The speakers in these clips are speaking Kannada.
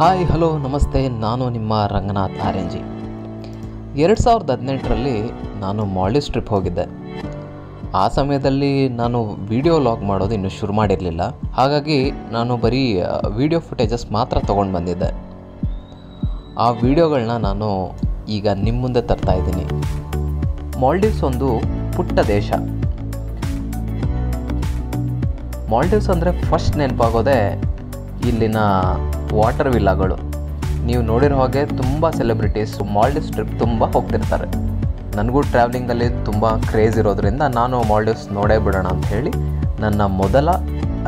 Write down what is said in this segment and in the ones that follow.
ಹಾಯ್ ಹಲೋ ನಮಸ್ತೆ, ನಾನು ನಿಮ್ಮ ರಂಗನಾಥ್ ಆರ್ಯಂಜಿ. 2018ರಲ್ಲಿ ನಾನು ಮಾಲ್ಡೀವ್ಸ್ ಟ್ರಿಪ್ ಹೋಗಿದ್ದೆ. ಆ ಸಮಯದಲ್ಲಿ ನಾನು ವಿಡಿಯೋ ಲಾಗ್ ಮಾಡೋದು ಇನ್ನೂ ಶುರು ಮಾಡಿರಲಿಲ್ಲ. ಹಾಗಾಗಿ ನಾನು ಬರೀ ವಿಡಿಯೋ ಫುಟೇಜಸ್ ಮಾತ್ರ ತೊಗೊಂಡು ಬಂದಿದ್ದೆ. ಆ ವಿಡಿಯೋಗಳನ್ನ ನಾನು ಈಗ ನಿಮ್ಮ ಮುಂದೆ ತರ್ತಾ ಇದ್ದೀನಿ. ಮಾಲ್ಡೀವ್ಸ್ ಒಂದು ಪುಟ್ಟ ದೇಶ. ಮಾಲ್ಡೀವ್ಸ್ ಅಂದರೆ ಫಸ್ಟ್ ನೆನಪಾಗೋದೇ ಇಲ್ಲಿನ ವಾಟರ್ ವಿಲ್ಲಾಗಳು. ನೀವು ನೋಡಿರೋ ಹಾಗೆ ತುಂಬ ಸೆಲೆಬ್ರಿಟೀಸ್ ಮಾಲ್ಡೀವ್ಸ್ ಟ್ರಿಪ್ ತುಂಬ ಹೋಗ್ತಿರ್ತಾರೆ. ನನಗೂ ಟ್ರಾವೆಲಿಂಗಲ್ಲಿ ತುಂಬ ಕ್ರೇಜ್ ಇರೋದ್ರಿಂದ ನಾನು ಮಾಲ್ಡೀವ್ಸ್ ನೋಡೇ ಬಿಡೋಣ ಅಂತ ಹೇಳಿ ನನ್ನ ಮೊದಲ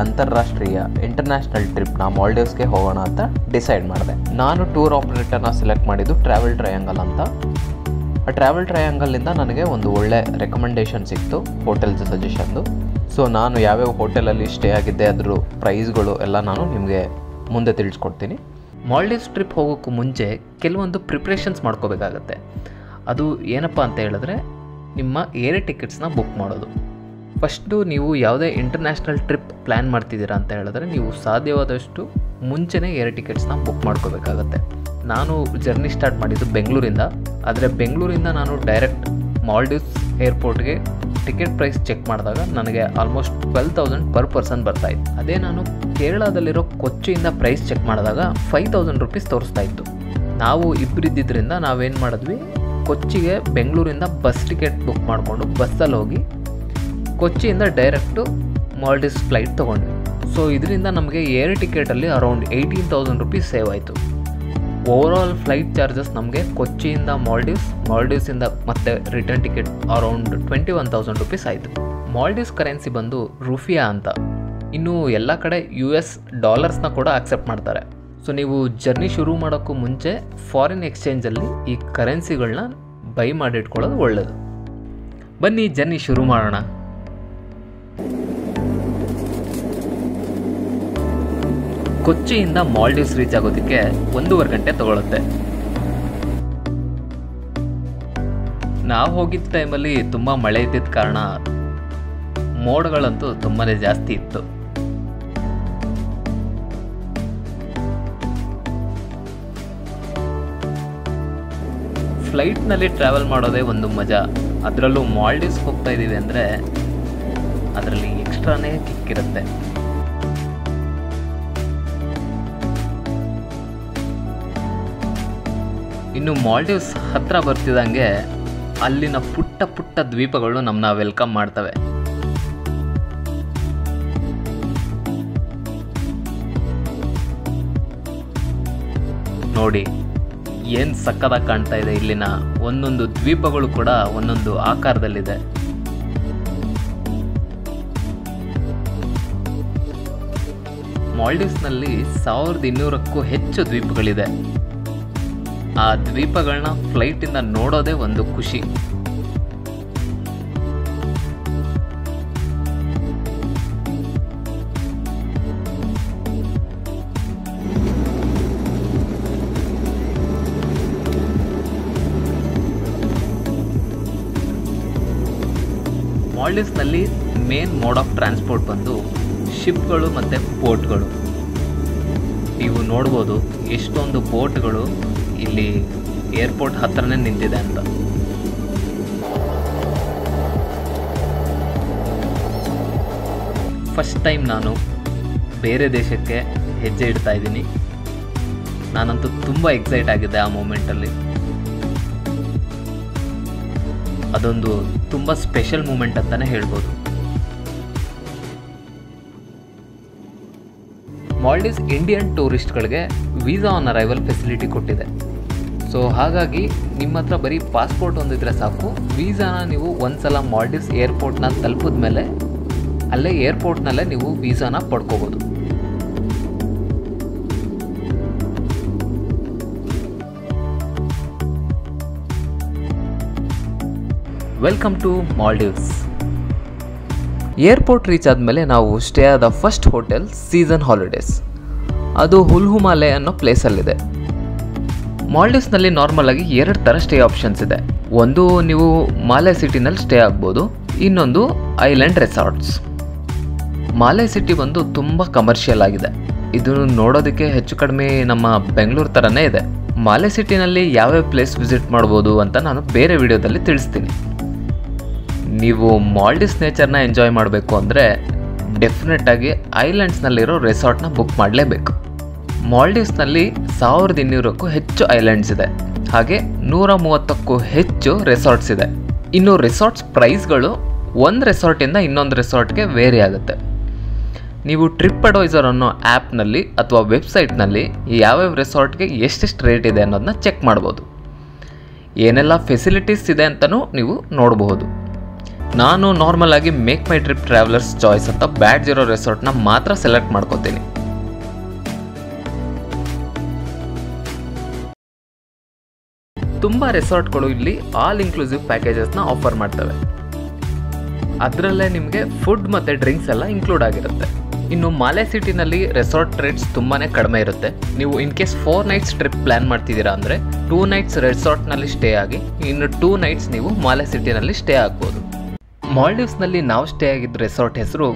ಅಂತಾರಾಷ್ಟ್ರೀಯ ಇಂಟರ್ನ್ಯಾಷನಲ್ ಟ್ರಿಪ್ನ ಮಾಲ್ಡೀವ್ಸ್ಗೆ ಹೋಗೋಣ ಅಂತ ಡಿಸೈಡ್ ಮಾಡಿದೆ. ನಾನು ಟೂರ್ ಆಪ್ರೇಟರ್ನ ಸೆಲೆಕ್ಟ್ ಮಾಡಿದ್ದು ಟ್ರಾವೆಲ್ ಟ್ರಯಾಂಗಲ್ ಅಂತ. ಆ ಟ್ರಾವೆಲ್ ಟ್ರಯಾಂಗಲ್ಲಿಂದ ನನಗೆ ಒಂದು ಒಳ್ಳೆ ರೆಕಮೆಂಡೇಷನ್ ಸಿಕ್ತು, ಹೋಟೆಲ್ ಸಜೆಷನ್ದು. ಸೊ ನಾನು ಯಾವ್ಯಾವ ಹೋಟೆಲಲ್ಲಿ ಸ್ಟೇ ಆಗಿದ್ದೆ, ಅದ್ರ ಪ್ರೈಸ್ಗಳು ಎಲ್ಲ ನಾನು ನಿಮಗೆ ಮುಂದೆ ತಿಳಿಸ್ಕೊಡ್ತೀನಿ. ಮಾಲ್ಡೀವ್ಸ್ ಟ್ರಿಪ್ ಹೋಗೋಕ್ಕೂ ಮುಂಚೆ ಕೆಲವೊಂದು ಪ್ರಿಪ್ರೇಷನ್ಸ್ ಮಾಡ್ಕೋಬೇಕಾಗತ್ತೆ. ಅದು ಏನಪ್ಪ ಅಂತ ಹೇಳಿದ್ರೆ, ನಿಮ್ಮ ಏರ್ ಟಿಕೆಟ್ಸ್ನ ಬುಕ್ ಮಾಡೋದು. ಫಸ್ಟು ನೀವು ಯಾವುದೇ ಇಂಟರ್ನ್ಯಾಷನಲ್ ಟ್ರಿಪ್ ಪ್ಲ್ಯಾನ್ ಮಾಡ್ತಿದ್ದೀರಾ ಅಂತ ಹೇಳಿದ್ರೆ ನೀವು ಸಾಧ್ಯವಾದಷ್ಟು ಮುಂಚೆನೇ ಏರ್ ಟಿಕೆಟ್ಸ್ನ ಬುಕ್ ಮಾಡ್ಕೋಬೇಕಾಗತ್ತೆ. ನಾನು ಜರ್ನಿ ಸ್ಟಾರ್ಟ್ ಮಾಡಿದ್ದು ಬೆಂಗಳೂರಿಂದ. ಆದರೆ ಬೆಂಗಳೂರಿಂದ ನಾನು ಡೈರೆಕ್ಟ್ ಮಾಲ್ಡೀವ್ಸ್ ಏರ್ಪೋರ್ಟ್ಗೆ ಟಿಕೆಟ್ ಪ್ರೈಸ್ ಚೆಕ್ ಮಾಡಿದಾಗ ನನಗೆ ಆಲ್ಮೋಸ್ಟ್ 12,000 ಪರ್ ಪರ್ಸನ್ ಬರ್ತಾಯಿತ್ತು. ಅದೇ ನಾನು ಕೇರಳದಲ್ಲಿರೋ ಕೊಚ್ಚಿಯಿಂದ ಪ್ರೈಸ್ ಚೆಕ್ ಮಾಡಿದಾಗ 5,000 ರುಪೀಸ್ ತೋರಿಸ್ತಾ ಇತ್ತು. ನಾವು ಇಬ್ಬರಿದ್ದರಿಂದ ನಾವೇನು ಮಾಡಿದ್ವಿ, ಕೊಚ್ಚಿಗೆ ಬೆಂಗಳೂರಿಂದ ಬಸ್ ಟಿಕೆಟ್ ಬುಕ್ ಮಾಡಿಕೊಂಡು ಬಸ್ಸಲ್ಲಿ ಹೋಗಿ ಕೊಚ್ಚಿಯಿಂದ ಡೈರೆಕ್ಟು ಮಾಲ್ಡೀವ್ಸ್ ಫ್ಲೈಟ್ ತೊಗೊಂಡ್ವಿ. ಸೊ ಇದರಿಂದ ನಮಗೆ ಏರ್ ಟಿಕೆಟಲ್ಲಿ ಅರೌಂಡ್ 18,000 ರುಪೀಸ್ ಸೇವ್ ಆಯಿತು. ಓವರಾಲ್ ಫ್ಲೈಟ್ ಚಾರ್ಜಸ್ ನಮಗೆ ಕೊಚ್ಚಿಯಿಂದ ಮಾಲ್ಡೀವ್ಸಿಂದ ಮತ್ತೆ ರಿಟರ್ನ್ ಟಿಕೆಟ್ ಅರೌಂಡ್ 21,000 ರುಪೀಸ್ ಆಯಿತು. ಮಾಲ್ಡೀವ್ಸ್ ಕರೆನ್ಸಿ ಬಂದು ರೂಫಿಯಾ ಅಂತ. ಇನ್ನು ಎಲ್ಲ ಕಡೆ US ಡಾಲರ್ಸ್ನ ಕೂಡ ಆಕ್ಸೆಪ್ಟ್ ಮಾಡ್ತಾರೆ. ಸೊ ನೀವು ಜರ್ನಿ ಶುರು ಮಾಡೋಕ್ಕೂ ಮುಂಚೆ ಫಾರಿನ್ ಎಕ್ಸ್ಚೇಂಜಲ್ಲಿ ಈ ಕರೆನ್ಸಿಗಳನ್ನ ಬೈ ಮಾಡಿಟ್ಕೊಳ್ಳೋದು ಒಳ್ಳೆಯದು. ಬನ್ನಿ ಜರ್ನಿ ಶುರು ಮಾಡೋಣ. ಕೊಚ್ಚಿಯಿಂದ ಮಾಲ್ಡೀವ್ಸ್ ರೀಚ್ ಆಗೋದಕ್ಕೆ 1.5 ಗಂಟೆ ತಗೊಳುತ್ತೆ. ನಾವು ಹೋಗಿದ್ದ ಟೈಮಲ್ಲಿ ತುಂಬ ಮಳೆ ಇದ್ದಿದ್ದ ಕಾರಣ ಮೋಡಗಳಂತೂ ತುಂಬಾ ಜಾಸ್ತಿ ಇತ್ತು. ಫ್ಲೈಟ್ನಲ್ಲಿ ಟ್ರಾವೆಲ್ ಮಾಡೋದೇ ಒಂದು ಮಜಾ. ಅದರಲ್ಲೂ ಮಾಲ್ಡೀವ್ಸ್ ಹೋಗ್ತಾ ಇದ್ದೀವಿ ಅಂದರೆ ಅದರಲ್ಲಿ ಎಕ್ಸ್ಟ್ರಾನೇ ಕಿಕ್ಕಿರುತ್ತೆ. ಇನ್ನು ಮಾಲ್ಡೀವ್ಸ್ ಹತ್ರ ಬರ್ತಿದ್ದಂಗೆ ಅಲ್ಲಿನ ಪುಟ್ಟ ಪುಟ್ಟ ದ್ವೀಪಗಳು ನಮ್ಮನ್ನ ವೆಲ್ಕಮ್ ಮಾಡ್ತವೆ. ನೋಡಿ ಏನು ಸಕ್ಕತ್ತಾಗಿ ಕಾಣ್ತಾ ಇದೆ. ಇಲ್ಲಿನ ಒಂದೊಂದು ದ್ವೀಪಗಳು ಕೂಡ ಒಂದೊಂದು ಆಕಾರದಲ್ಲಿದೆ. ಮಾಲ್ಡೀವ್ಸ್ನಲ್ಲಿ 1200ಕ್ಕೂ ಹೆಚ್ಚು ದ್ವೀಪಗಳಿದೆ. ಆ ದ್ವೀಪಗಳನ್ನ ಫ್ಲೈಟಿಂದ ನೋಡೋದೇ ಒಂದು ಖುಷಿ. ಮಾಲ್ಡೀವ್ಸ್ನಲ್ಲಿ ಮೇನ್ ಮೋಡ್ ಆಫ್ ಟ್ರಾನ್ಸ್ಪೋರ್ಟ್ ಬಂದು ಶಿಪ್ಗಳು ಮತ್ತು ಬೋಟ್ಗಳು. ನೀವು ನೋಡ್ಬೋದು ಎಷ್ಟೊಂದು ಬೋಟ್ಗಳು ಇಲ್ಲಿ ಏರ್ಪೋರ್ಟ್ ಹತ್ರನೇ ನಿಂತಿದೆ ಅಂತ. ಫಸ್ಟ್ ಟೈಮ್ ನಾನು ಬೇರೆ ದೇಶಕ್ಕೆ ಹೆಜ್ಜೆ ಇಡ್ತಾ ಇದ್ದೀನಿ. ನಾನಂತೂ ತುಂಬ ಎಕ್ಸೈಟ್ ಆಗಿದ್ದೆ ಆ ಮೂಮೆಂಟಲ್ಲಿ. ಅದೊಂದು ತುಂಬ ಸ್ಪೆಷಲ್ ಮೂಮೆಂಟ್ ಅಂತಲೇ ಹೇಳ್ಬೋದು. ಮಾಲ್ಡೀವ್ಸ್ ಇಂಡಿಯನ್ ಟೂರಿಸ್ಟ್ಗಳಿಗೆ ವೀಸಾ ಆನ್ ಅರೈವಲ್ ಫೆಸಿಲಿಟಿ ಕೊಟ್ಟಿದೆ. ಸೊ ಹಾಗಾಗಿ ನಿಮ್ಮ ಹತ್ರ ಬರೀ ಪಾಸ್ಪೋರ್ಟ್ ಒಂದಿದ್ರೆ ಸಾಕು. ವೀಸಾನ ನೀವು ಒಂದ್ಸಲ ಮಾಲ್ಡೀವ್ಸ್ ಏರ್ಪೋರ್ಟ್ನ ತಲುಪಿದ ಮೇಲೆ ಅಲ್ಲೇ ಏರ್ಪೋರ್ಟ್ನಲ್ಲೇ ನೀವು ವೀಸಾನ ಪಡ್ಕೋಬೋದು. Welcome to Maldives. Airport reach ಆದಮೇಲೆ ನಾವು ಸ್ಟೇ ಆದ ಫಸ್ಟ್ ಹೋಟೆಲ್ ಸೀಸನ್ ಹಾಲಿಡೇಸ್. ಅದು ಹುಲ್ಹುಮಾಲೆ ಅನ್ನೋ ಪ್ಲೇಸಲ್ಲಿದೆ. ಮಾಲ್ಡೀವ್ಸ್ನಲ್ಲಿ ನಾರ್ಮಲ್ ಆಗಿ 2 ಥರ ಸ್ಟೇ ಆಪ್ಷನ್ಸ್ ಇದೆ. ಒಂದು ನೀವು ಮಾಲೆ ಸಿಟಿನಲ್ಲಿ ಸ್ಟೇ ಆಗ್ಬೋದು, ಇನ್ನೊಂದು ಐಲ್ಯಾಂಡ್ ರೆಸಾರ್ಟ್ಸ್. ಮಾಲೆ ಸಿಟಿ ಬಂದು ತುಂಬ ಕಮರ್ಷಿಯಲ್ ಆಗಿದೆ. ಇದು ನೋಡೋದಕ್ಕೆ ಹೆಚ್ಚು ಕಡಿಮೆ ನಮ್ಮ ಬೆಂಗಳೂರು ಥರನೇ ಇದೆ. ಮಾಲೆ ಸಿಟಿನಲ್ಲಿ ಯಾವ್ಯಾವ ಪ್ಲೇಸ್ ವಿಸಿಟ್ ಮಾಡ್ಬೋದು ಅಂತ ನಾನು ಬೇರೆ ವಿಡಿಯೋದಲ್ಲಿ ತಿಳಿಸ್ತೀನಿ. ನೀವು ಮಾಲ್ಡೀವ್ಸ್ ನೇಚರ್ನ ಎಂಜಾಯ್ ಮಾಡಬೇಕು ಅಂದರೆ ಡೆಫಿನೆಟಾಗಿ ಐಲ್ಯಾಂಡ್ಸ್ನಲ್ಲಿರೋ ರೆಸಾರ್ಟ್ನ ಬುಕ್ ಮಾಡಲೇಬೇಕು. ಮಾಲ್ಡೀವ್ಸ್ನಲ್ಲಿ 1200ಕ್ಕೂ ಹೆಚ್ಚು ಐಲ್ಯಾಂಡ್ಸ್ ಇದೆ, ಹಾಗೆ 130ಕ್ಕೂ ಹೆಚ್ಚು ರೆಸಾರ್ಟ್ಸ್ ಇದೆ. ಇನ್ನು ರೆಸಾರ್ಟ್ಸ್ ಪ್ರೈಸ್ಗಳು ಒಂದು ರೆಸಾರ್ಟಿಂದ ಇನ್ನೊಂದು ರೆಸಾರ್ಟ್ಗೆ ವೇರಿ ಆಗುತ್ತೆ. ನೀವು ಟ್ರಿಪ್ ಅಡ್ವೈಸರ್ ಅನ್ನೋ ಆ್ಯಪ್ನಲ್ಲಿ ಅಥವಾ ವೆಬ್ಸೈಟ್ನಲ್ಲಿ ಯಾವ್ಯಾವ ರೆಸಾರ್ಟ್ಗೆ ಎಷ್ಟೆಷ್ಟು ರೇಟ್ ಇದೆ ಅನ್ನೋದನ್ನ ಚೆಕ್ ಮಾಡ್ಬೋದು. ಏನೆಲ್ಲ ಫೆಸಿಲಿಟೀಸ್ ಇದೆ ಅಂತಲೂ ನೀವು ನೋಡಬಹುದು. ನಾನು ನಾರ್ಮಲ್ ಆಗಿ make my trip travellers choice ಅಂತ ಬ್ಯಾಡ್ಜ್ ಇರೋ ರೆಸಾರ್ಟ್ನ ಮಾತ್ರ ಸೆಲೆಕ್ಟ್ ಮಾಡ್ಕೋತೀನಿ. ತುಂಬ ರೆಸಾರ್ಟ್ಗಳು ಇಲ್ಲಿ ಆಲ್ ಇನ್ಕ್ಲೂಸಿವ್ ಪ್ಯಾಕೇಜಸ್ನ ಆಫರ್ ಮಾಡ್ತವೆ. ಅದರಲ್ಲೇ ನಿಮಗೆ ಫುಡ್ ಮತ್ತು ಡ್ರಿಂಕ್ಸ್ ಎಲ್ಲ ಇನ್ಕ್ಲೂಡ್ ಆಗಿರುತ್ತೆ. ಇನ್ನು ಮಾಲೆ ಸಿಟಿನಲ್ಲಿ ರೆಸಾರ್ಟ್ ರೇಟ್ಸ್ ತುಂಬಾ ಕಡಿಮೆ ಇರುತ್ತೆ. ನೀವು in case 4 nights trip plan ಮಾಡ್ತಿದ್ದೀರಾ ಅಂದರೆ 2 ನೈಟ್ಸ್ ರೆಸಾರ್ಟ್ನಲ್ಲಿ ಸ್ಟೇ ಆಗಿ ಇನ್ನು 2 ನೈಟ್ಸ್ ನೀವು ಮಾಲೆ ಸಿಟಿನಲ್ಲಿ ಸ್ಟೇ ಆಗ್ಬೋದು. ಮಾಲ್ಡೀವ್ಸ್ನಲ್ಲಿ ನಾವು ಸ್ಟೇ ಆಗಿದ್ದ ರೆಸಾರ್ಟ್ ಹೆಸರು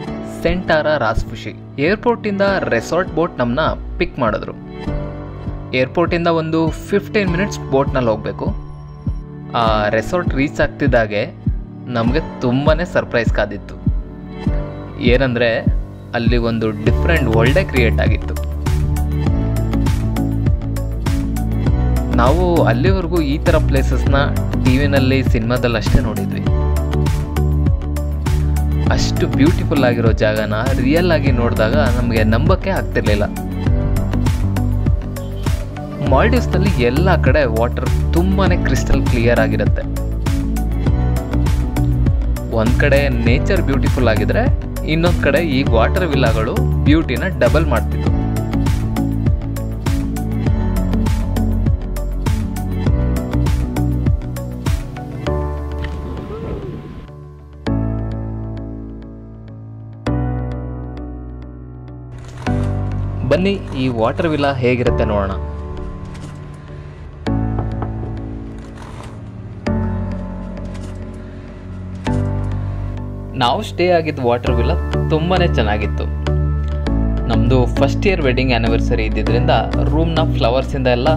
ಸೆಂಟಾರಾ ರಾಸ್ಫುಶಿ. ಏರ್ಪೋರ್ಟಿಂದ ರೆಸಾರ್ಟ್ ಬೋಟ್ ನಮ್ಮನ್ನ ಪಿಕ್ ಮಾಡಿದ್ರು. ಏರ್ಪೋರ್ಟಿಂದ ಒಂದು 15 ಮಿನಿಟ್ಸ್ ಬೋಟ್ನಲ್ಲಿ ಹೋಗಬೇಕು. ಆ ರೆಸಾರ್ಟ್ ರೀಚ್ ಆಗ್ತಿದ್ದಾಗೆ ನಮಗೆ ತುಂಬಾ ಸರ್ಪ್ರೈಸ್ ಕಾದಿತ್ತು. ಏನಂದರೆ ಅಲ್ಲಿ ಒಂದು ಡಿಫ್ರೆಂಟ್ ವರ್ಲ್ಡೇ ಕ್ರಿಯೇಟ್ ಆಗಿತ್ತು. ನಾವು ಅಲ್ಲಿವರೆಗೂ ಈ ಥರ ಪ್ಲೇಸಸ್ನ ಟಿವಿನಲ್ಲಿ ಸಿನಿಮಾದಲ್ಲಿ ಅಷ್ಟೇ ನೋಡಿದ್ವಿ. ಅಷ್ಟು ಬ್ಯೂಟಿಫುಲ್ ಆಗಿರೋ ಜಾಗನ ರಿಯಲ್ ಆಗಿ ನೋಡಿದಾಗ ನಮಗೆ ನಂಬಕ್ಕೆ ಆಗ್ತಿರ್ಲಿಲ್ಲ. ಮಾಲ್ಡೀವ್ಸ್ನಲ್ಲಿ ಎಲ್ಲ ಕಡೆ ವಾಟರ್ ತುಂಬಾ ಕ್ರಿಸ್ಟಲ್ ಕ್ಲಿಯರ್ ಆಗಿರುತ್ತೆ. ಒಂದು ಕಡೆ ನೇಚರ್ ಬ್ಯೂಟಿಫುಲ್ ಆಗಿದ್ರೆ ಇನ್ನೊಂದು ಕಡೆ ಈ ವಾಟರ್ ವಿಲ್ಲಾಗಳು ಬ್ಯೂಟಿನ ಡಬಲ್ ಮಾಡ್ತಿದ್ವು. ಬನ್ನಿ ಈ ವಾಟರ್ ವಿಲ್ಲಾ ಹೇಗಿರುತ್ತೆ ನೋಡೋಣ. ನಾವು ಸ್ಟೇ ಆಗಿದ್ದ ವಾಟರ್ ವಿಲ್ಲಾ ತುಂಬಾ ಚೆನ್ನಾಗಿತ್ತು. ನಮ್ಮದು ಫಸ್ಟ್ ಇಯರ್ ವೆಡ್ಡಿಂಗ್ ಆ್ಯನಿವರ್ಸರಿ ಇದ್ದಿದ್ದರಿಂದ ರೂಮ್ನ ಫ್ಲವರ್ಸಿಂದ ಎಲ್ಲ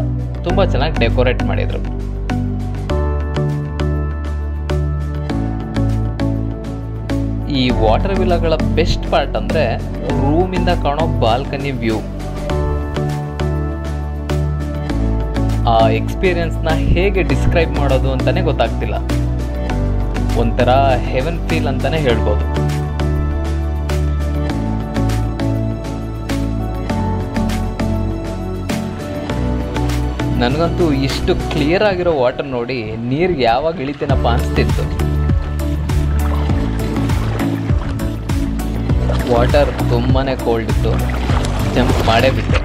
ತುಂಬ ಚೆನ್ನಾಗಿ ಡೆಕೋರೇಟ್ ಮಾಡಿದರು. ಈ ವಾಟರ್ ವಿಲ್ಲಾಗಳ ಬೆಸ್ಟ್ ಪಾರ್ಟ್ ಅಂದರೆ ರೂಮಿಂದ ಕಾಣೋ ಬಾಲ್ಕನಿ ವ್ಯೂ. ಆ ಎಕ್ಸ್ಪೀರಿಯನ್ಸ್ನ ಹೇಗೆ ಡಿಸ್ಕ್ರೈಬ್ ಮಾಡೋದು ಅಂತಲೇ ಗೊತ್ತಾಗ್ತಿಲ್ಲ. ಒಂಥರ ಹೆವನ್ ಫೀಲ್ ಅಂತಾನೆ ಹೇಳ್ಬೋದು. ನನಗಂತೂ ಇಷ್ಟು ಕ್ಲಿಯರ್ ಆಗಿರೋ ವಾಟರ್ ನೋಡಿ ನೀರಿಗೆ ಯಾವಾಗ ಇಳಿತೀನಪ್ಪ ಅನಿಸ್ತಿತ್ತು. ವಾಟರ್ ತುಂಬಾ ಕೋಲ್ಡ್ ಇತ್ತು, ಜಂಪ್ ಮಾಡೇ ಬಿಟ್ಟೆ.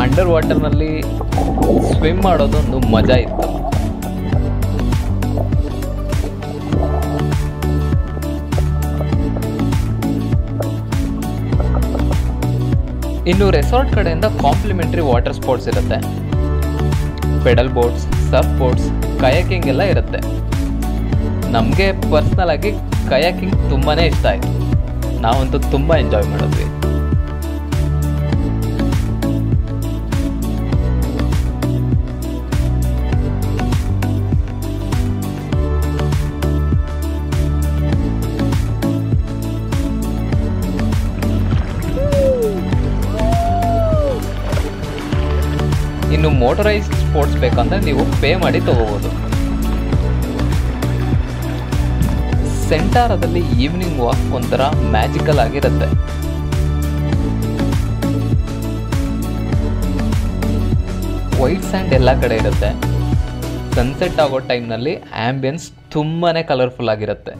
ಅಂಡರ್ ವಾಟರ್ನಲ್ಲಿ ಸ್ವಿಮ್ ಮಾಡೋದೊಂದು ಮಜಾ ಇತ್ತು. ಇನ್ನು ರೆಸಾರ್ಟ್ ಕಡೆಯಿಂದ ಕಾಂಪ್ಲಿಮೆಂಟ್ರಿ ವಾಟರ್ ಸ್ಪೋರ್ಟ್ಸ್ ಇರುತ್ತೆ. Pedal boats, Surf boats, kayaking ಎಲ್ಲ ಇರುತ್ತೆ. ನಮಗೆ ಪರ್ಸ್ನಲ್ ಆಗಿ ಕಯಾಕಿಂಗ್ ತುಂಬಾ ಇಷ್ಟ ಆಯಿತು. ನಾವಂತೂ ತುಂಬ ಎಂಜಾಯ್ ಮಾಡಿದ್ವಿ. ಇನ್ನು ಮೋಟರೈಸ್ಡ್ ಸ್ಪೋರ್ಟ್ಸ್ ಬೇಕಂದ್ರೆ ನೀವು ಪೇ ಮಾಡಿ ತಗೋಬೋದು. ಸೆಂಟಾರಾದಲ್ಲಿ ಈವ್ನಿಂಗ್ ವಾಕ್ ಒಂಥರ ಮ್ಯಾಜಿಕಲ್ ಆಗಿರುತ್ತೆ. ವೈಟ್ ಸ್ಯಾಂಡ್ ಎಲ್ಲ ಕಡೆ ಇರುತ್ತೆ. ಸನ್ಸೆಟ್ ಆಗೋ ಟೈಮ್ನಲ್ಲಿ ಆಂಬಿಯನ್ಸ್ ತುಂಬಾ ಕಲರ್ಫುಲ್ ಆಗಿರುತ್ತೆ.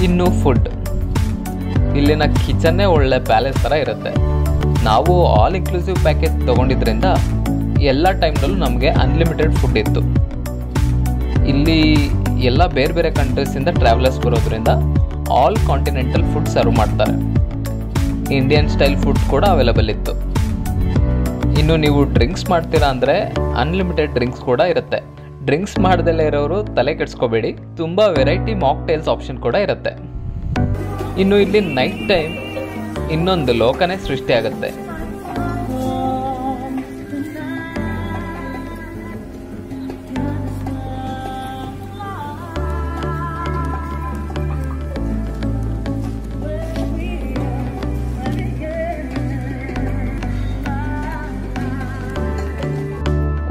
ಇನ್ನು ಫುಡ್, ಇಲ್ಲಿನ ಕಿಚನ್ನೇ ಒಳ್ಳೆ ಪ್ಯಾಲೇಸ್ ಥರ ಇರುತ್ತೆ. ನಾವು ಆಲ್ ಇನ್ಕ್ಲೂಸಿವ್ ಪ್ಯಾಕೇಜ್ ತೊಗೊಂಡಿದ್ರಿಂದ ಎಲ್ಲ ಟೈಮ್ನಲ್ಲೂ ನಮಗೆ ಅನ್ಲಿಮಿಟೆಡ್ ಫುಡ್ ಇತ್ತು. ಇಲ್ಲಿ ಎಲ್ಲ ಬೇರೆ ಬೇರೆ ಕಂಟ್ರೀಸಿಂದ ಟ್ರಾವೆಲರ್ಸ್ ಬರೋದ್ರಿಂದ ಆಲ್ ಕಾಂಟಿನೆಂಟಲ್ ಫುಡ್ ಸರ್ವ್ ಮಾಡ್ತಾರೆ. ಇಂಡಿಯನ್ ಸ್ಟೈಲ್ ಫುಡ್ ಕೂಡ ಅವೈಲೇಬಲ್ ಇತ್ತು. ಇನ್ನು ನೀವು ಡ್ರಿಂಕ್ಸ್ ಮಾಡ್ತೀರಾ ಅಂದರೆ ಅನ್ಲಿಮಿಟೆಡ್ ಡ್ರಿಂಕ್ಸ್ ಕೂಡ ಇರುತ್ತೆ. ಡ್ರಿಂಕ್ಸ್ ಮಾಡ್ದಲ್ಲೇ ಇರೋರು ತಲೆ ಕೆಡಿಸ್ಕೋಬೇಡಿ, ತುಂಬ ವೆರೈಟಿ ಮಾಕ್ಟೇಲ್ಸ್ ಆಪ್ಷನ್ ಕೂಡ ಇರುತ್ತೆ. ಇನ್ನು ಇಲ್ಲಿ ನೈಟ್ ಟೈಮ್ ಇನ್ನೊಂದು ಲೋಕನೇ ಸೃಷ್ಟಿಯಾಗುತ್ತೆ.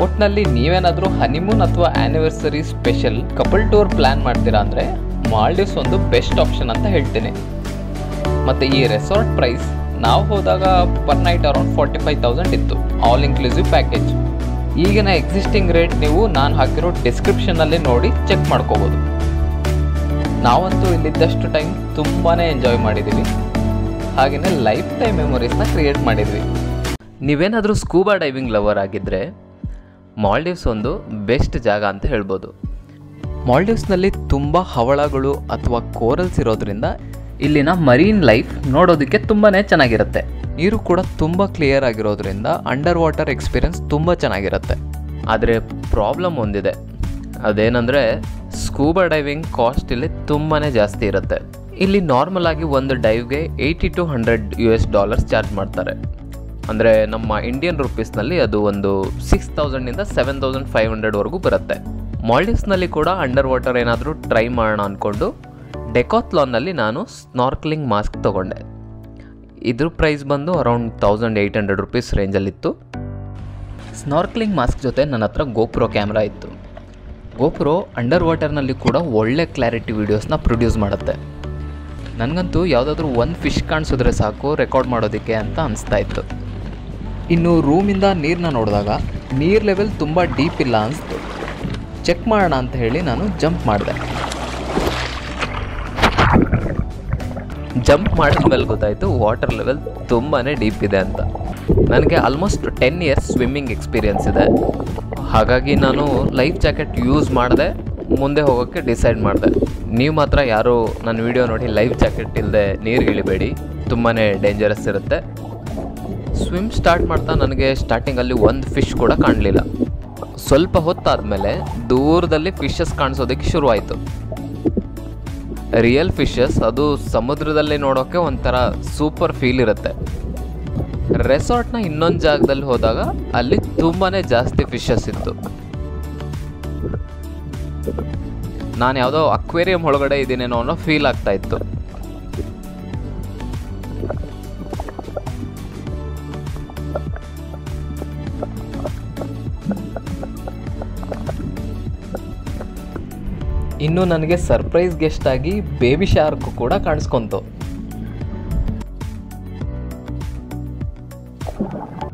ಒಟ್ಟಿನಲ್ಲಿ ನೀವೇನಾದರೂ ಹನಿಮೂನ್ ಅಥವಾ anniversary special couple tour plan ಮಾಡ್ತೀರಾ ಅಂದರೆ ಮಾಲ್ಡೀವ್ಸ್ ಒಂದು ಬೆಸ್ಟ್ ಆಪ್ಷನ್ ಅಂತ ಹೇಳ್ತೀನಿ. ಮತ್ತು ಈ ರೆಸಾರ್ಟ್ ಪ್ರೈಸ್ ನಾವು ಹೋದಾಗ ಪರ್ ನೈಟ್ ಅರೌಂಡ್ 45,000 ಇತ್ತು, ಆಲ್ ಇನ್ಕ್ಲೂಸಿವ್ ಪ್ಯಾಕೇಜ್. ಈಗಿನ ಎಕ್ಸಿಸ್ಟಿಂಗ್ ರೇಟ್ ನೀವು ನಾನು ಹಾಕಿರೋ ಡಿಸ್ಕ್ರಿಪ್ಷನಲ್ಲಿ ನೋಡಿ ಚೆಕ್ ಮಾಡ್ಕೋಬೋದು. ನಾವಂತೂ ಇಲ್ಲಿದ್ದಷ್ಟು ಟೈಮ್ ತುಂಬಾ ಎಂಜಾಯ್ ಮಾಡಿದ್ದೀವಿ, ಹಾಗೆಯೇ ಲೈಫ್ ಟೈಮ್ ಮೆಮೊರೀಸ್ನ ಕ್ರಿಯೇಟ್ ಮಾಡಿದ್ವಿ. ನೀವೇನಾದರೂ ಸ್ಕೂಬಾ ಡೈವಿಂಗ್ ಲವರ್ ಆಗಿದ್ದರೆ ಮಾಲ್ಡೀವ್ಸ್ ಒಂದು ಬೆಸ್ಟ್ ಜಾಗ ಅಂತ ಹೇಳ್ಬೋದು. ಮಾಲ್ಡೀವ್ಸ್ನಲ್ಲಿ ತುಂಬ ಹವಳಗಳು ಅಥವಾ ಕೋರಲ್ಸ್ ಇರೋದ್ರಿಂದ ಇಲ್ಲಿನ ಮರೀನ್ ಲೈಫ್ ನೋಡೋದಕ್ಕೆ ತುಂಬಾ ಚೆನ್ನಾಗಿರುತ್ತೆ. ನೀರು ಕೂಡ ತುಂಬ ಕ್ಲಿಯರ್ ಆಗಿರೋದ್ರಿಂದ ಅಂಡರ್ ವಾಟರ್ ಎಕ್ಸ್ಪೀರಿಯನ್ಸ್ ತುಂಬ ಚೆನ್ನಾಗಿರುತ್ತೆ. ಆದರೆ ಪ್ರಾಬ್ಲಮ್ ಒಂದಿದೆ, ಅದೇನೆಂದರೆ ಸ್ಕೂಬಾ ಡೈವಿಂಗ್ ಕಾಸ್ಟ್ ಇಲ್ಲಿ ತುಂಬಾ ಜಾಸ್ತಿ ಇರುತ್ತೆ. ಇಲ್ಲಿ ನಾರ್ಮಲ್ ಆಗಿ ಒಂದು ಡೈವ್ಗೆ $80 to $100 ಚಾರ್ಜ್ ಮಾಡ್ತಾರೆ. ಅಂದರೆ ನಮ್ಮ ಇಂಡಿಯನ್ ರುಪೀಸ್ನಲ್ಲಿ ಅದು ಒಂದು 6,000 to 7,500 ಬರುತ್ತೆ. ಮಾಲ್ಡೀವ್ಸ್ನಲ್ಲಿ ಕೂಡ ಅಂಡರ್ ವಾಟರ್ ಏನಾದರೂ ಟ್ರೈ ಮಾಡೋಣ ಅಂದ್ಕೊಂಡು ಡೆಕಾಥ್ಲಾನ್ನಲ್ಲಿ ನಾನು ಸ್ನಾರ್ಕ್ಲಿಂಗ್ ಮಾಸ್ಕ್ ತೊಗೊಂಡೆ. ಇದ್ರ ಪ್ರೈಸ್ ಬಂದು ಅರೌಂಡ್ $1,800 ರೇಂಜಲ್ಲಿತ್ತು. ಸ್ನಾರ್ಕ್ಲಿಂಗ್ ಮಾಸ್ಕ್ ಜೊತೆ ನನ್ನ ಹತ್ರ ಗೋಪ್ರೋ ಕ್ಯಾಮ್ರಾ ಇತ್ತು. ಗೋಪ್ರೋ ಅಂಡರ್ ವಾಟರ್ನಲ್ಲಿ ಕೂಡ ಒಳ್ಳೆ ಕ್ಲಾರಿಟಿ ವೀಡಿಯೋಸ್ನ ಪ್ರೊಡ್ಯೂಸ್ ಮಾಡುತ್ತೆ. ನನಗಂತೂ ಯಾವುದಾದ್ರೂ ಒಂದು ಫಿಶ್ ಕಾಣಿಸಿದ್ರೆ ಸಾಕು ರೆಕಾರ್ಡ್ ಮಾಡೋದಕ್ಕೆ ಅಂತ ಅನಿಸ್ತಾ ಇತ್ತು. ಇನ್ನು ರೂಮಿಂದ ನೀರನ್ನ ನೋಡಿದಾಗ ನೀರು ಲೆವೆಲ್ ತುಂಬ ಡೀಪ್ ಇಲ್ಲ ಅನಿಸ್ತು. ಚೆಕ್ ಮಾಡೋಣ ಅಂತ ಹೇಳಿ ನಾನು ಜಂಪ್ ಮಾಡಿದೆ. ಜಂಪ್ ಮಾಡಿದ ಮೇಲೆ ಗೊತ್ತಾಯಿತು ವಾಟರ್ ಲೆವೆಲ್ ತುಂಬಾ ಡೀಪ್ ಇದೆ ಅಂತ. ನನಗೆ ಆಲ್ಮೋಸ್ಟ್ 10 years ಸ್ವಿಮ್ಮಿಂಗ್ ಎಕ್ಸ್ಪೀರಿಯನ್ಸ್ ಇದೆ, ಹಾಗಾಗಿ ನಾನು ಲೈಫ್ ಜಾಕೆಟ್ ಯೂಸ್ ಮಾಡಿದೆ, ಮುಂದೆ ಹೋಗೋಕ್ಕೆ ಡಿಸೈಡ್ ಮಾಡಿದೆ. ನೀವು ಮಾತ್ರ ಯಾರೂ ನನ್ನ ವಿಡಿಯೋ ನೋಡಿ ಲೈಫ್ ಜಾಕೆಟ್ ಇಲ್ಲದೆ ನೀರಿಗೆ ಇಳಿಬೇಡಿ, ತುಂಬಾ ಡೇಂಜರಸ್ ಇರುತ್ತೆ. ಸ್ವಿಮ್ ಸ್ಟಾರ್ಟ್ ಮಾಡ್ತಾ ನನಗೆ ಸ್ಟಾರ್ಟಿಂಗಲ್ಲಿ ಒಂದು ಫಿಶ್ ಕೂಡ ಕಾಣಲಿಲ್ಲ. ಸ್ವಲ್ಪ ಹೊತ್ತಾದಮೇಲೆ ದೂರದಲ್ಲಿ ಫಿಶಸ್ ಕಾಣಿಸೋದಕ್ಕೆ ಶುರುವಾಯಿತು. ರಿಯಲ್ ಫಿಶಸ್, ಅದು ಸಮುದ್ರದಲ್ಲಿ ನೋಡೋಕ್ಕೆ ಒಂಥರ ಸೂಪರ್ ಫೀಲ್ ಇರುತ್ತೆ. ರೆಸಾರ್ಟ್ನ ಇನ್ನೊಂದು ಜಾಗದಲ್ಲಿ ಹೋದಾಗ ಅಲ್ಲಿ ತುಂಬಾ ಜಾಸ್ತಿ ಫಿಶಸ್ ಇತ್ತು. ನಾನು ಯಾವುದೋ ಅಕ್ವೇರಿಯಂ ಒಳಗಡೆ ಇದ್ದೀನೇನೋ ಅನ್ನೋ ಫೀಲ್ ಆಗ್ತಾ ಇತ್ತು. ಇನ್ನು ನನಗೆ ಸರ್ಪ್ರೈಸ್ ಗೆಸ್ಟ್ ಆಗಿ ಬೇಬಿ ಶಾರ್ಕ್ ಕೂಡ ಕಾಣಿಸ್ಕೊಂತು.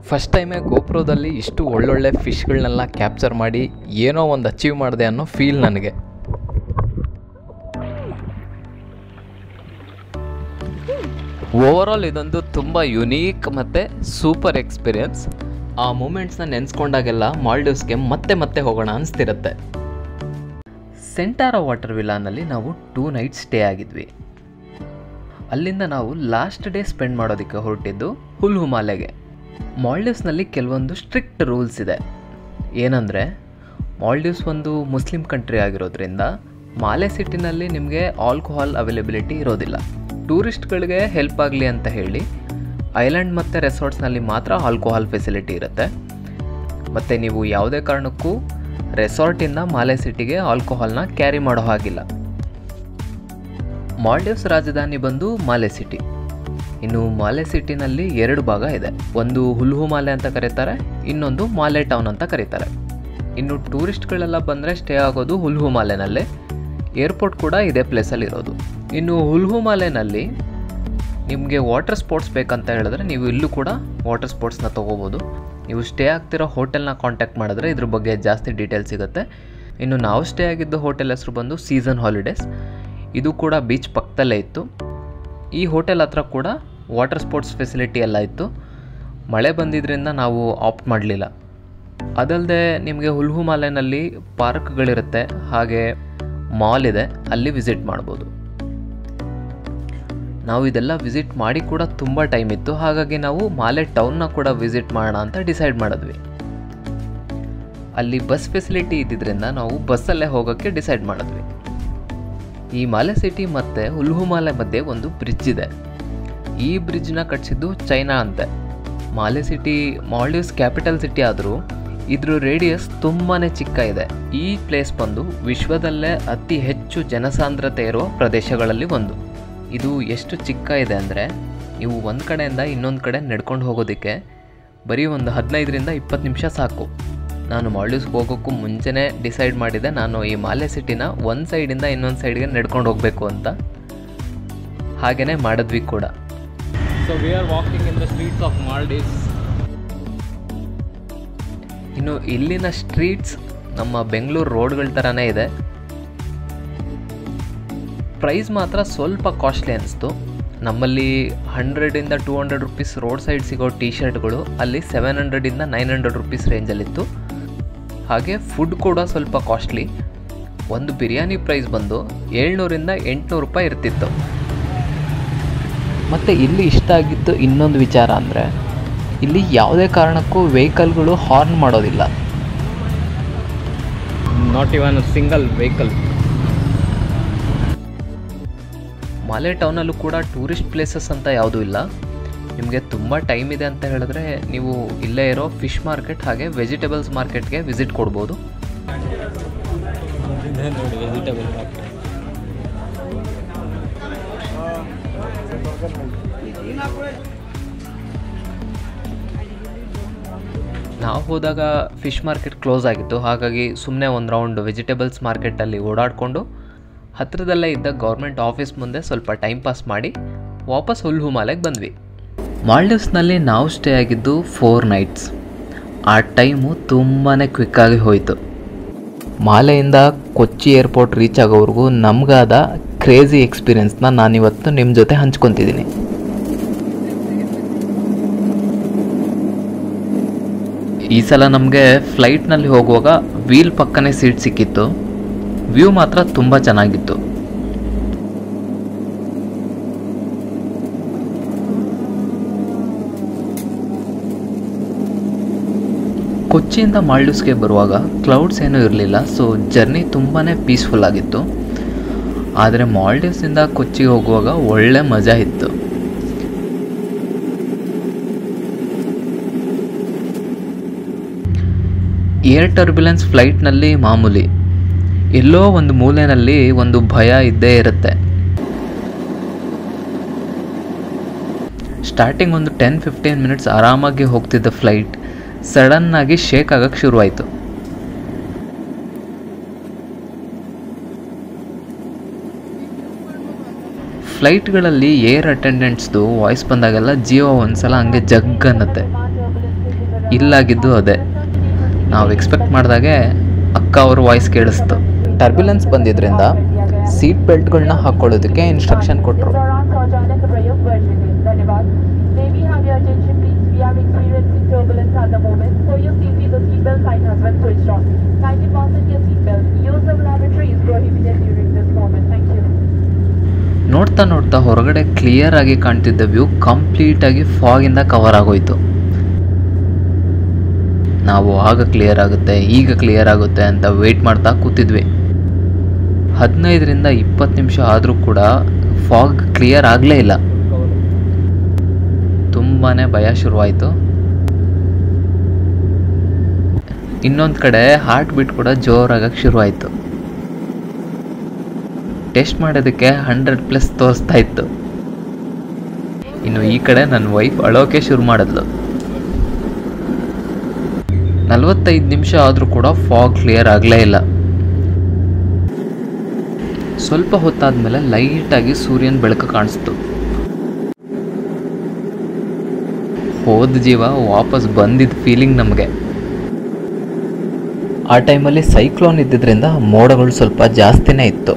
ಫಸ್ಟ್ ಟೈಮೇ ಗೋಪ್ರೋದಲ್ಲಿ ಇಷ್ಟು ಒಳ್ಳೊಳ್ಳೆ ಫಿಶ್ಗಳನ್ನೆಲ್ಲ ಕ್ಯಾಪ್ಚರ್ ಮಾಡಿ ಏನೋ ಒಂದು ಅಚೀವ್ ಮಾಡಿದೆ ಅನ್ನೋ ಫೀಲ್ ನನಗೆ. ಓವರಾಲ್ ಇದೊಂದು ತುಂಬ ಯುನೀಕ್ ಮತ್ತು ಸೂಪರ್ ಎಕ್ಸ್ಪೀರಿಯನ್ಸ್. ಆ ಮೂಮೆಂಟ್ಸ್ನ ನೆನೆಸ್ಕೊಂಡಾಗೆಲ್ಲ ಮಾಲ್ಡೀವ್ಸ್ಗೆ ಮತ್ತೆ ಮತ್ತೆ ಹೋಗೋಣ ಅನಿಸ್ತಿರುತ್ತೆ. ಸೆಂಟಾರಾ ವಾಟರ್ ವಿಲಾನಲ್ಲಿ ನಾವು 2 nights ಸ್ಟೇ ಆಗಿದ್ವಿ. ಅಲ್ಲಿಂದ ನಾವು ಲಾಸ್ಟ್ ಡೇ ಸ್ಪೆಂಡ್ ಮಾಡೋದಕ್ಕೆ ಹೊರಟಿದ್ದು ಹುಲ್ಹುಮಾಲೆಗೆ. ಮಾಲ್ಡೀವ್ಸ್ನಲ್ಲಿ ಕೆಲವೊಂದು ಸ್ಟ್ರಿಕ್ಟ್ ರೂಲ್ಸ್ ಇದೆ. ಏನಂದರೆ ಮಾಲ್ಡೀವ್ಸ್ ಒಂದು ಮುಸ್ಲಿಂ ಕಂಟ್ರಿ ಆಗಿರೋದ್ರಿಂದ ಮಾಲೆ ಸಿಟಿನಲ್ಲಿ ನಿಮಗೆ ಆಲ್ಕೋಹಾಲ್ ಅವೈಲೇಬಿಲಿಟಿ ಇರೋದಿಲ್ಲ. ಟೂರಿಸ್ಟ್ಗಳಿಗೆ ಹೆಲ್ಪ್ ಆಗಲಿ ಅಂತ ಹೇಳಿ ಐಲ್ಯಾಂಡ್ ಮತ್ತು ರೆಸಾರ್ಟ್ಸ್ನಲ್ಲಿ ಮಾತ್ರ ಆಲ್ಕೋಹಾಲ್ ಫೆಸಿಲಿಟಿ ಇರುತ್ತೆ. ಮತ್ತು ನೀವು ಯಾವುದೇ ಕಾರಣಕ್ಕೂ ರೆಸಾರ್ಟಿಂದ ಮಾಲೆ ಸಿಟಿಗೆ ಆಲ್ಕೋಹಾಲ್ನ ಕ್ಯಾರಿ ಮಾಡೋ ಹಾಗಿಲ್ಲ. ಮಾಲ್ಡೀವ್ಸ್ ರಾಜಧಾನಿ ಬಂದು ಮಾಲೆ ಸಿಟಿ. ಇನ್ನು ಮಾಲೆ ಸಿಟಿನಲ್ಲಿ 2 ಭಾಗ ಇದೆ. ಒಂದು ಹುಲ್ಹುಮಾಲೆ ಅಂತ ಕರೀತಾರೆ, ಇನ್ನೊಂದು ಮಾಲೆ ಟೌನ್ ಅಂತ ಕರೀತಾರೆ. ಇನ್ನು ಟೂರಿಸ್ಟ್ಗಳೆಲ್ಲ ಬಂದರೆ ಸ್ಟೇ ಆಗೋದು ಹುಲ್ಹುಮಾಲೆನಲ್ಲೇ. ಏರ್ಪೋರ್ಟ್ ಕೂಡ ಇದೇ ಪ್ಲೇಸಲ್ಲಿ ಇರೋದು. ಇನ್ನು ಹುಲ್ಹುಮಾಲೆನಲ್ಲಿ ನಿಮಗೆ ವಾಟರ್ ಸ್ಪೋರ್ಟ್ಸ್ ಬೇಕಂತ ಹೇಳಿದ್ರೆ ನೀವು ಇಲ್ಲೂ ಕೂಡ ವಾಟರ್ ಸ್ಪೋರ್ಟ್ಸ್ನ ತೊಗೋಬೋದು. ನೀವು ಸ್ಟೇ ಆಗ್ತಿರೋ ಹೋಟೆಲ್ನ ಕಾಂಟ್ಯಾಕ್ಟ್ ಮಾಡಿದ್ರೆ ಇದ್ರ ಬಗ್ಗೆ ಜಾಸ್ತಿ ಡೀಟೇಲ್ಸ್ ಸಿಗುತ್ತೆ. ಇನ್ನು ನಾವು ಸ್ಟೇ ಆಗಿದ್ದು ಹೋಟೆಲ್ ಹೆಸರು ಬಂದು ಸೀಸನ್ ಹಾಲಿಡೇಸ್. ಇದು ಕೂಡ ಬೀಚ್ ಪಕ್ಕದಲ್ಲೇ ಇತ್ತು. ಈ ಹೋಟೆಲ್ ಹತ್ರ ಕೂಡ ವಾಟರ್ ಸ್ಪೋರ್ಟ್ಸ್ ಫೆಸಿಲಿಟಿ ಎಲ್ಲ ಇತ್ತು. ಮಳೆ ಬಂದಿದ್ದರಿಂದ ನಾವು ಆಪ್ಟ್ ಮಾಡಲಿಲ್ಲ. ಅದಲ್ಲದೆ ನಿಮಗೆ ಹುಲ್ಹುಮಾಲೆನಲ್ಲಿ ಪಾರ್ಕ್ಗಳಿರುತ್ತೆ, ಹಾಗೆ ಮಾಲ್ ಇದೆ, ಅಲ್ಲಿ ವಿಸಿಟ್ ಮಾಡ್ಬೋದು. ನಾವು ಇದೆಲ್ಲ ವಿಸಿಟ್ ಮಾಡಿ ಕೂಡ ತುಂಬ ಟೈಮ್ ಇತ್ತು. ಹಾಗಾಗಿ ನಾವು ಮಾಲೆ ಟೌನ್ನ ಕೂಡ ವಿಸಿಟ್ ಮಾಡೋಣ ಅಂತ ಡಿಸೈಡ್ ಮಾಡಿದ್ವಿ. ಅಲ್ಲಿ ಬಸ್ ಫೆಸಿಲಿಟಿ ಇದ್ದಿದ್ದರಿಂದ ನಾವು ಬಸ್ಸಲ್ಲೇ ಹೋಗೋಕ್ಕೆ ಡಿಸೈಡ್ ಮಾಡಿದ್ವಿ. ಈ ಮಾಲೆ ಸಿಟಿ ಮತ್ತು ಉಲ್ಹು ಮಾಲೆ ಮಧ್ಯೆ ಒಂದು ಬ್ರಿಡ್ಜ್ ಇದೆ. ಈ ಬ್ರಿಡ್ಜ್ನ ಕಟ್ಟಿಸಿದ್ದು ಚೈನಾ ಅಂತೆ. ಮಾಲೆ ಸಿಟಿ ಮಾಲ್ಡೀವ್ಸ್ ಕ್ಯಾಪಿಟಲ್ ಸಿಟಿ ಆದರೂ ಇದ್ರ ರೇಡಿಯಸ್ ತುಂಬಾ ಚಿಕ್ಕ ಇದೆ. ಈ ಪ್ಲೇಸ್ ಬಂದು ವಿಶ್ವದಲ್ಲೇ ಅತಿ ಹೆಚ್ಚು ಜನಸಾಂದ್ರತೆ ಇರುವ ಪ್ರದೇಶಗಳಲ್ಲಿ ಒಂದು. ಇದು ಎಷ್ಟು ಚಿಕ್ಕ ಇದೆ ಅಂದರೆ ನೀವು ಒಂದು ಕಡೆಯಿಂದ ಇನ್ನೊಂದು ಕಡೆ ನಡ್ಕೊಂಡು ಹೋಗೋದಕ್ಕೆ ಬರೀ ಒಂದು 15ರಿಂದ 20 ನಿಮಿಷ ಸಾಕು. ನಾನು ಮಾಲ್ಡೀವ್ಸ್ಗೆ ಹೋಗೋಕ್ಕೂ ಮುಂಚೆನೇ ಡಿಸೈಡ್ ಮಾಡಿದೆ ನಾನು ಈ ಮಾಲೆ ಸಿಟಿನ ಒಂದು ಸೈಡಿಂದ ಇನ್ನೊಂದು ಸೈಡ್ಗೆ ನಡ್ಕೊಂಡು ಹೋಗಬೇಕು ಅಂತ. ಹಾಗೆಯೇ ಮಾಡಿದ್ವಿ ಕೂಡ. So we are walking in the streets of Maldives. ಇನ್ನು ಇಲ್ಲಿನ ಸ್ಟ್ರೀಟ್ಸ್ ನಮ್ಮ ಬೆಂಗಳೂರು ರೋಡ್ಗಳ ಥರನೇ ಇದೆ. ಪ್ರೈಸ್ ಮಾತ್ರ ಸ್ವಲ್ಪ ಕಾಸ್ಟ್ಲಿ ಅನಿಸ್ತು. ನಮ್ಮಲ್ಲಿ 100ರಿಂದ 200 ರುಪೀಸ್ ರೋಡ್ ಸೈಡ್ ಸಿಗೋ ಟಿ ಶರ್ಟ್ಗಳು ಅಲ್ಲಿ 700ರಿಂದ 900 ರುಪೀಸ್ ರೇಂಜಲ್ಲಿತ್ತು. ಹಾಗೆ ಫುಡ್ ಕೂಡ ಸ್ವಲ್ಪ ಕಾಸ್ಟ್ಲಿ. ಒಂದು ಬಿರಿಯಾನಿ ಪ್ರೈಸ್ ಬಂದು 700ರಿಂದ 800 ರೂಪಾಯಿ ಇರ್ತಿತ್ತು. ಮತ್ತು ಇಲ್ಲಿ ಇಷ್ಟ ಆಗಿದ್ದು ಇನ್ನೊಂದು ವಿಚಾರ ಅಂದರೆ ಇಲ್ಲಿ ಯಾವುದೇ ಕಾರಣಕ್ಕೂ ವೆಹಿಕಲ್ಗಳು ಹಾರ್ನ್ ಮಾಡೋದಿಲ್ಲ. Not even a single vehicle. ಮಾಲೆ ಟೌನಲ್ಲೂ ಕೂಡ ಟೂರಿಸ್ಟ್ ಪ್ಲೇಸಸ್ ಅಂತ ಯಾವುದೂ ಇಲ್ಲ. ನಿಮಗೆ ತುಂಬ ಟೈಮ್ ಇದೆ ಅಂತ ಹೇಳಿದ್ರೆ ನೀವು ಇಲ್ಲೇ ಇರೋ ಫಿಶ್ ಮಾರ್ಕೆಟ್ ಹಾಗೆ ವೆಜಿಟೇಬಲ್ಸ್ ಮಾರ್ಕೆಟ್ಗೆ ವಿಸಿಟ್ ಕೊಡ್ಬೋದು. ನಾವು ಹೋದಾಗ ಫಿಶ್ ಮಾರ್ಕೆಟ್ ಕ್ಲೋಸ್ ಆಗಿತ್ತು. ಹಾಗಾಗಿ ಸುಮ್ಮನೆ ಒಂದು ರೌಂಡ್ ವೆಜಿಟೇಬಲ್ಸ್ ಮಾರ್ಕೆಟಲ್ಲಿ ಓಡಾಡಿಕೊಂಡು ಹತ್ತಿರದಲ್ಲೇ ಇದ್ದ ಗೌರ್ಮೆಂಟ್ ಆಫೀಸ್ ಮುಂದೆ ಸ್ವಲ್ಪ ಟೈಮ್ ಪಾಸ್ ಮಾಡಿ ವಾಪಸ್ ಉಲ್ಹು ಮಾಲೆಗೆ ಬಂದ್ವಿ. ಮಾಲ್ಡೀವ್ಸ್ನಲ್ಲಿ ನಾವು ಸ್ಟೇ ಆಗಿದ್ದು 4 ನೈಟ್ಸ್. ಆ ಟೈಮು ತುಂಬಾ ಕ್ವಿಕ್ಕಾಗಿ ಹೋಯಿತು. ಮಾಲೆಯಿಂದ ಕೊಚ್ಚಿ ಏರ್ಪೋರ್ಟ್ ರೀಚ್ ಆಗೋವರೆಗೂ ನಮಗಾದ ಕ್ರೇಜಿ ಎಕ್ಸ್ಪೀರಿಯೆನ್ಸ್ನ ನಾನಿವತ್ತು ನಿಮ್ಮ ಜೊತೆ ಹಂಚ್ಕೊತಿದ್ದೀನಿ. ಈ ಸಲ ನಮಗೆ ಫ್ಲೈಟ್ನಲ್ಲಿ ಹೋಗುವಾಗ ವೀಲ್ ಪಕ್ಕನೇ ಸೀಟ್ ಸಿಕ್ಕಿತ್ತು. ವ್ಯೂ ಮಾತ್ರ ತುಂಬ ಚೆನ್ನಾಗಿತ್ತು. ಕೊಚ್ಚಿಯಿಂದ ಮಾಲ್ಡೀವ್ಸ್ಗೆ ಬರುವಾಗ ಕ್ಲೌಡ್ಸ್ ಏನೂ ಇರಲಿಲ್ಲ. ಸೊ ಜರ್ನಿ ತುಂಬಾ ಪೀಸ್ಫುಲ್ ಆಗಿತ್ತು. ಆದರೆ ಮಾಲ್ಡೀವ್ಸಿಂದ ಕೊಚ್ಚಿಗೆ ಹೋಗುವಾಗ ಒಳ್ಳೆ ಮಜಾ ಇತ್ತು. ಏರ್ ಟರ್ಬ್ಯುಲೆನ್ಸ್ ಫ್ಲೈಟ್ನಲ್ಲಿ ಮಾಮೂಲಿ. ಎಲ್ಲೋ ಒಂದು ಮೂಲೆಯಲ್ಲಿ ಒಂದು ಭಯ ಇದ್ದೇ ಇರುತ್ತೆ. ಸ್ಟಾರ್ಟಿಂಗ್ ಒಂದು 10-15 ಮಿನಿಟ್ಸ್ ಆರಾಮಾಗಿ ಹೋಗ್ತಿದ್ದ ಫ್ಲೈಟ್ ಸಡನ್ನಾಗಿ ಶೇಕ್ ಆಗಕ್ಕೆ ಶುರುವಾಯಿತು. ಫ್ಲೈಟ್ಗಳಲ್ಲಿ ಏರ್ ಅಟೆಂಡೆಂಟ್ಸ್ದು ವಾಯ್ಸ್ ಬಂದಾಗೆಲ್ಲ ಜೀವ ಒಂದ್ಸಲ ಹಂಗೆ ಜಗ್ ಅನ್ನತ್ತೆ. ಇಲ್ಲಾಗಿದ್ದು ಅದೇ. ನಾವು ಎಕ್ಸ್ಪೆಕ್ಟ್ ಮಾಡಿದಾಗೆ ಅಕ್ಕ ಅವ್ರ ವಾಯ್ಸ್ ಕೇಳಿಸ್ತು. ಟರ್ಬ್ಯುಲೆನ್ಸ್ ಬಂದಿದ್ದರಿಂದ ಸೀಟ್ ಬೆಲ್ಟ್ಗಳನ್ನ ಹಾಕ್ಕೊಳ್ಳೋದಕ್ಕೆ ಇನ್ಸ್ಟ್ರಕ್ಷನ್ ಕೊಟ್ಟರು. ನೋಡ್ತಾ ನೋಡ್ತಾ ಹೊರಗಡೆ ಕ್ಲಿಯರ್ ಆಗಿ ಕಾಣ್ತಿದ್ದ ವ್ಯೂ ಕಂಪ್ಲೀಟಾಗಿ ಫಾಗಿಂದ ಕವರ್ ಆಗೋಯ್ತು. ನಾವು ಆಗ ಕ್ಲಿಯರ್ ಆಗುತ್ತೆ, ಈಗ ಕ್ಲಿಯರ್ ಆಗುತ್ತೆ ಅಂತ ವೆಯ್ಟ್ ಮಾಡ್ತಾ ಕೂತಿದ್ವಿ. 15ರಿಂದ 20 ನಿಮಿಷ ಆದರೂ ಕೂಡ ಫಾಗ್ ಕ್ಲಿಯರ್ ಆಗಲೇ ಇಲ್ಲ. ತುಂಬಾ ಭಯ ಶುರುವಾಯಿತು. ಇನ್ನೊಂದು ಕಡೆ ಹಾರ್ಟ್ ಬೀಟ್ ಕೂಡ ಜೋರಾಗಕ್ಕೆ ಶುರುವಾಯಿತು. ಟೆಸ್ಟ್ ಮಾಡೋದಕ್ಕೆ 100+ ತೋರಿಸ್ತಾ ಇತ್ತು. ಇನ್ನು ಈ ಕಡೆ ನನ್ನ ವೈಫ್ ಅಳೋಕೆ ಶುರು ಮಾಡಿದ್ಲು. 45 ನಿಮಿಷ ಆದರೂ ಕೂಡ ಫಾಗ್ ಕ್ಲಿಯರ್ ಆಗಲೇ ಇಲ್ಲ. ಸ್ವಲ್ಪ ಹೊತ್ತಾದ್ಮೇಲೆ ಲೈಟಾಗಿ ಸೂರ್ಯನ ಬೆಳಕು ಕಾಣಿಸ್ತು. ಹೋದ ಜೀವ ವಾಪಸ್ ಬಂದಿದ್ದ ಫೀಲಿಂಗ್ ನಮಗೆ. ಆ ಟೈಮಲ್ಲಿ ಸೈಕ್ಲೋನ್ ಇದ್ದಿದ್ದರಿಂದ ಮೋಡಗಳು ಸ್ವಲ್ಪ ಜಾಸ್ತಿನೇ ಇತ್ತು.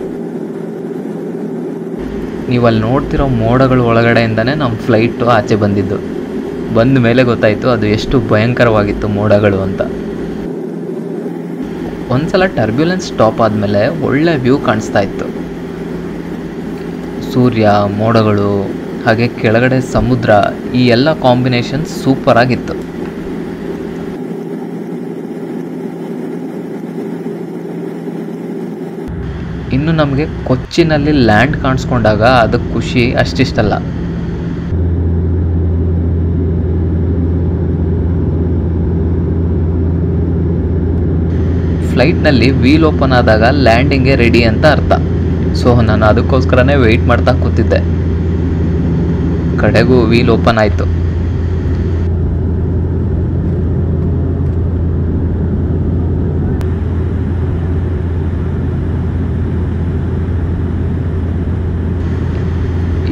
ನೀವು ಅಲ್ಲಿ ನೋಡ್ತಿರೋ ಮೋಡಗಳು ಒಳಗಡೆಯಿಂದನೇ ನಮ್ಮ ಫ್ಲೈಟು ಆಚೆ ಬಂದಿದ್ದು. ಬಂದ ಮೇಲೆ ಗೊತ್ತಾಯಿತು ಅದು ಎಷ್ಟು ಭಯಂಕರವಾಗಿತ್ತು ಮೋಡಗಳು ಅಂತ. ಒಂದ್ಸಲ ಟರ್ಬ್ಯುಲೆನ್ಸ್ ಸ್ಟಾಪ್ ಆದಮೇಲೆ ಒಳ್ಳೆ ವ್ಯೂ ಕಾಣಿಸ್ತಾ ಇತ್ತು. ಸೂರ್ಯ, ಮೋಡಗಳು, ಹಾಗೆ ಕೆಳಗಡೆ ಸಮುದ್ರ, ಈ ಎಲ್ಲ ಕಾಂಬಿನೇಷನ್ ಸೂಪರ್ ಆಗಿತ್ತು. ಇನ್ನು ನಮಗೆ ಕೊಚ್ಚಿನಲ್ಲಿ ಲ್ಯಾಂಡ್ ಕಾಣಿಸ್ಕೊಂಡಾಗ ಅದಕ್ಕೆ ಖುಷಿ ಅಷ್ಟಿಷ್ಟಲ್ಲ. ಫ್ಲೈಟ್ನಲ್ಲಿ ವೀಲ್ ಓಪನ್ ಆದಾಗ ಲ್ಯಾಂಡಿಂಗ್ಗೆ ರೆಡಿ ಅಂತ ಅರ್ಥ. ಸೊ ನಾನು ಅದಕ್ಕೋಸ್ಕರನೇ ವೆಯ್ಟ್ ಮಾಡ್ತಾ ಕೂತಿದ್ದೆ. ಕಡೆಗೂ ವೀಲ್ ಓಪನ್ ಆಯಿತು.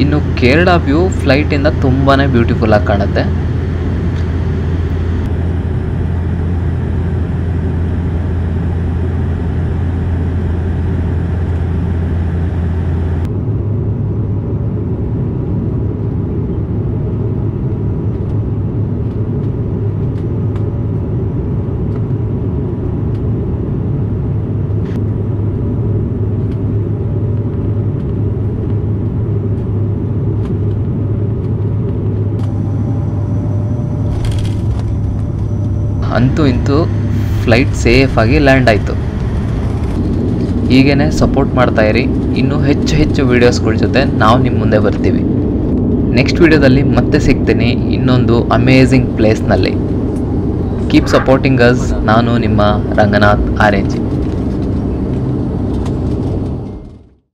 ಇನ್ನು ಕೇರಳ ವ್ಯೂ ಫ್ಲೈಟಿಂದ ತುಂಬಾ ಬ್ಯೂಟಿಫುಲ್ ಆಗಿ ಕಾಣುತ್ತೆ. ಅಂತೂ ಇಂತೂ ಫ್ಲೈಟ್ ಸೇಫಾಗಿ ಲ್ಯಾಂಡ್ ಆಯಿತು. ಹೀಗೇ ಸಪೋರ್ಟ್ ಮಾಡ್ತಾಯಿರಿ. ಇನ್ನೂ ಹೆಚ್ಚು ವೀಡಿಯೋಸ್ಗಳ ಜೊತೆ ನಾವು ನಿಮ್ಮ ಮುಂದೆ ಬರ್ತೀವಿ. ನೆಕ್ಸ್ಟ್ ವೀಡಿಯೋದಲ್ಲಿ ಮತ್ತೆ ಸಿಗ್ತೀನಿ ಇನ್ನೊಂದು ಅಮೇಝಿಂಗ್ ಪ್ಲೇಸ್ನಲ್ಲಿ. Keep supporting us. ನಾನು ನಿಮ್ಮ ರಂಗನಾಥ್ ಆರೆಂಜ್.